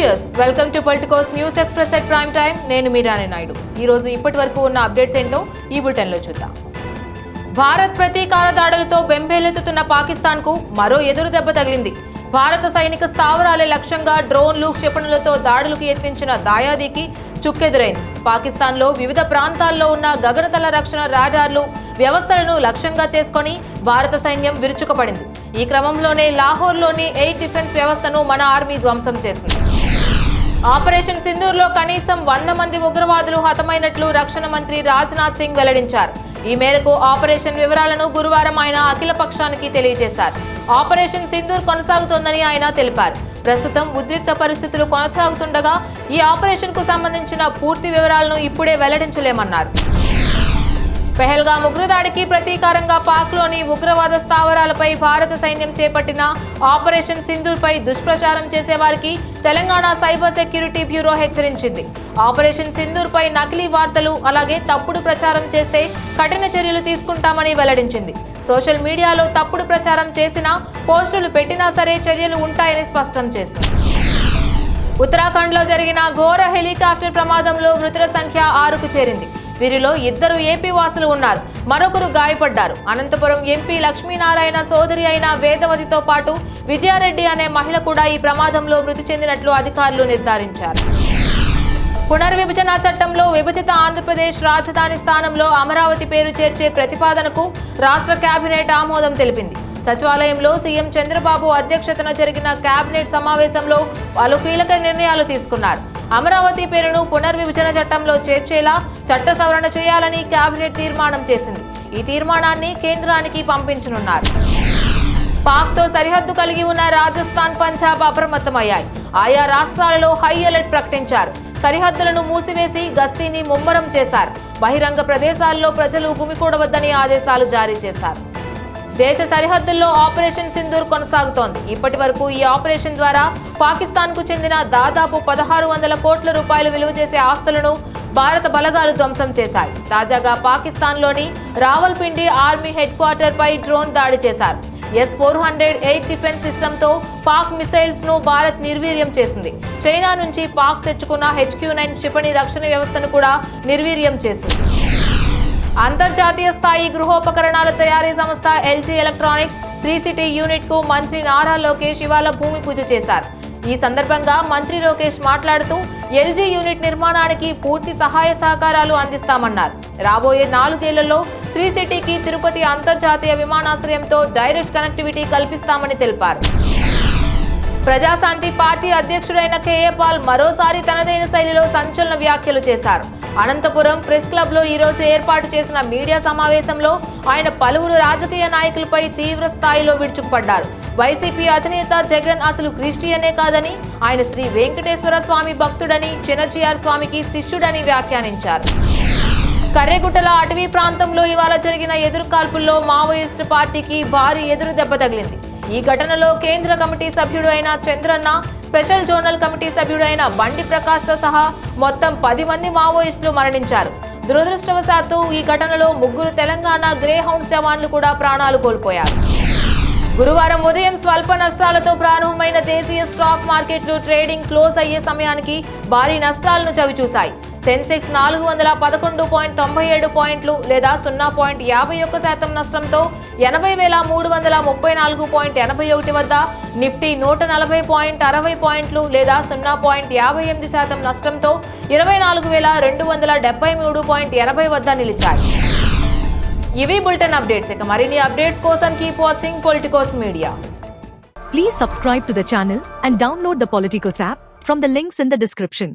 Viewers, welcome to Politicos news express at prime time. నేను మీరానే నాయుడు. ఈ రోజు ఇప్పటి వరకు ఉన్న అప్డేట్స్ ఏంటో ఈ బులెటిన్లో చూద్దాం. భారత్ ప్రతీకార దాడులతో బెంబేలెత్తుతున్న పాకిస్తాన్కు మరో ఎదురు దెబ్బ తగిలింది. భారత సైనిక స్థావరాలే లక్ష్యంగా డ్రోన్లు, క్షిపణులతో దాడులకు యత్నించిన దాయాదీకి చుక్కెదురైంది. పాకిస్తాన్లో వివిధ ప్రాంతాల్లో ఉన్న గగనతల రక్షణ రాడార్లు వ్యవస్థలను లక్ష్యంగా చేసుకొని భారత సైన్యం విరుచుకుపడింది. ఈ క్రమంలోనే లాహోర్లోని ఎయిర్ డిఫెన్స్ వ్యవస్థను మన ఆర్మీ ధ్వంసం చేసింది. ఆపరేషన్ సింధూర్లో కనీసం 100 మంది ఉగ్రవాదులు హతమైనట్లు రక్షణ మంత్రి రాజ్నాథ్ సింగ్ వెల్లడించారు. ఈ మేరకు ఆపరేషన్ వివరాలను గురువారం ఆయన అఖిలపక్షానికి తెలియజేశారు. ఆపరేషన్ సింధూర్ కొనసాగుతోందని ఆయన తెలిపారు. ప్రస్తుతం ఉద్రిక్త పరిస్థితులు కొనసాగుతుండగా ఈ ఆపరేషన్ కు సంబంధించిన పూర్తి వివరాలను ఇప్పుడే వెల్లడించలేమన్నారు. పెహల్గాం ఉగ్రదాడికి ప్రతీకారంగా పాక్లోని ఉగ్రవాద స్థావరాలపై భారత సైన్యం చేపట్టిన ఆపరేషన్ సింధూర్ పై దుష్ప్రచారం చేసేవారికి తెలంగాణ సైబర్ సెక్యూరిటీ బ్యూరో హెచ్చరించింది. ఆపరేషన్ సింధూర్ పై నకిలీ వార్తలు, అలాగే తప్పుడు ప్రచారం చేస్తే కఠిన చర్యలు తీసుకుంటామని వెల్లడించింది. సోషల్ మీడియాలో తప్పుడు ప్రచారం చేసినా, పోస్టులు పెట్టినా సరే చర్యలు ఉంటాయని స్పష్టం చేసింది. ఉత్తరాఖండ్ లో జరిగిన ఘోర హెలికాప్టర్ ప్రమాదంలో మృతుల సంఖ్య 6కు చేరింది. వీరిలో 2 ఏపీ వాసులు ఉన్నారు, మరొకరు గాయపడ్డారు. అనంతపురం ఎంపీ లక్ష్మీనారాయణ సోదరి అయిన వేదవతితో పాటు విజయారెడ్డి అనే మహిళ కూడా ఈ ప్రమాదంలో మృతి చెందినట్లు అధికారులు నిర్ధారించారు. పునర్విభజన చట్టంలో విభజిత ఆంధ్రప్రదేశ్ రాజధాని స్థానంలో అమరావతి పేరు చేర్చే ప్రతిపాదనకు రాష్ట్ర కేబినెట్ ఆమోదం తెలిపింది. సచివాలయంలో సీఎం చంద్రబాబు అధ్యక్షతన జరిగిన కేబినెట్ సమావేశంలో పలు కీలక నిర్ణయాలు తీసుకున్నారు. అమరావతి పేరును పునర్విభజన చట్టంలో చేర్చేలా చట్ట సవరణ చేయాలని కేబినెట్ తీర్మానం చేసింది. ఈ తీర్మానాన్ని కేంద్రానికి పంపించనున్నారు. పాక్తో సరిహద్దు కలిగి ఉన్న రాజస్థాన్, పంజాబ్ అప్రమత్తమయ్యాయి. ఆయా రాష్ట్రాలలో హై అలర్ట్ ప్రకటించారు. సరిహద్దులను మూసివేసి గస్తీని ముమ్మరం చేశారు. బహిరంగ ప్రదేశాల్లో ప్రజలు గుమికూడవద్దని ఆదేశాలు జారీ చేశారు. దేశ సరిహద్దుల్లో ఆపరేషన్ సింధూర్ కొనసాగుతోంది. ఇప్పటి వరకు ఈ ఆపరేషన్ ద్వారా పాకిస్తాన్ కు చెందిన దాదాపు 1600 కోట్ల రూపాయలు విలువ చేసే ఆస్తులను భారత బలగాలు ధ్వంసం చేశాయి. తాజాగా పాకిస్తాన్లోని రావల్పిండి ఆర్మీ హెడ్ క్వార్టర్ పై డ్రోన్ దాడి చేశారు. S-400 ఎయిర్ డిఫెన్స్ సిస్టంతో పాక్ మిసైల్స్ ను భారత్ నిర్వీర్యం చేసింది. చైనా నుంచి పాక్ తెచ్చుకున్న HQ-9 క్షిపణి రక్షణ వ్యవస్థను కూడా నిర్వీర్యం చేసింది. అంతర్జాతీయ స్థాయి గృహోపకరణాల తయారీ సంస్థ LG ఎలక్ట్రానిక్స్ 3 సిటీ యూనిట్ కు మంత్రి నారా లోకేష్ ఇవాళ భూమి పూజ చేశారు. ఈ సందర్భంగా మంత్రి లోకేష్ మాట్లాడుతూ LG యూనిట్ నిర్మాణానికి పూర్తి సహాయ సహకారాలు అందిస్తామన్నారు. రాబోయే 4 ఏళ్లలో 3 సిటీకి తిరుపతి అంతర్జాతీయ విమానాశ్రయంతో డైరెక్ట్ కనెక్టివిటీ కల్పిస్తామని తెలిపారు. ప్రజాశాంతి పార్టీ అధ్యక్షుడైన KA పాల్ మరోసారి తనదైన శైలిలో సంచలన వ్యాఖ్యలు చేశారు. అనంతపురం ప్రెస్ క్లబ్ లో ఈ రోజు ఏర్పాటు చేసిన మీడియా సమావేశంలో ఆయన పలువురు రాజకీయ నాయకులపై తీవ్ర స్థాయిలో విరుచుకుపడ్డారు. వైసీపీ అధినేత జగన్ అసలు క్రిస్టియనే కాదని, ఆయన శ్రీ వెంకటేశ్వర స్వామి భక్తుడని, చినజీఆర్ స్వామికి శిష్యుడని వ్యాఖ్యానించారు. కర్రెగుట్టల అటవీ ప్రాంతంలో ఇవాళ జరిగిన ఎదురుకాల్పుల్లో మావోయిస్టు పార్టీకి భారీ ఎదురు దెబ్బ తగిలింది. ఈ ఘటనలో కేంద్ర కమిటీ సభ్యుడు అయిన చంద్రన్న, స్పెషల్ జోనల్ కమిటీ సభ్యుడైన బండి ప్రకాష్తో సహా మొత్తం 10 మంది మావోయిస్టులు మరణించారు. దురదృష్టవశాత్తు ఈ ఘటనలో 3 తెలంగాణ గ్రే హౌండ్స్ జవాన్లు కూడా ప్రాణాలు కోల్పోయారు. గురువారం ఉదయం స్వల్ప నష్టాలతో ప్రారంభమైన దేశీయ స్టాక్ మార్కెట్లు ట్రేడింగ్ క్లోజ్ అయ్యే సమయానికి భారీ నష్టాలను చవిచూశాయి. సెన్సెక్స్ 411.97 పాయింట్లు లేదా 0.51% నష్టంతో 80,334.81 వద్ద, నిఫ్టీ 140.60 పాయింట్లు లేదా 0.58% నష్టంతో 24,273.80 వద్ద నిలిచాయి. ఇవి బులెటిన్ అప్డేట్స్. ఇక మరిన్ని అప్డేట్స్ కోసం keep watching Politicos media. Please subscribe to the channel and download the Politicos app from the links in the description.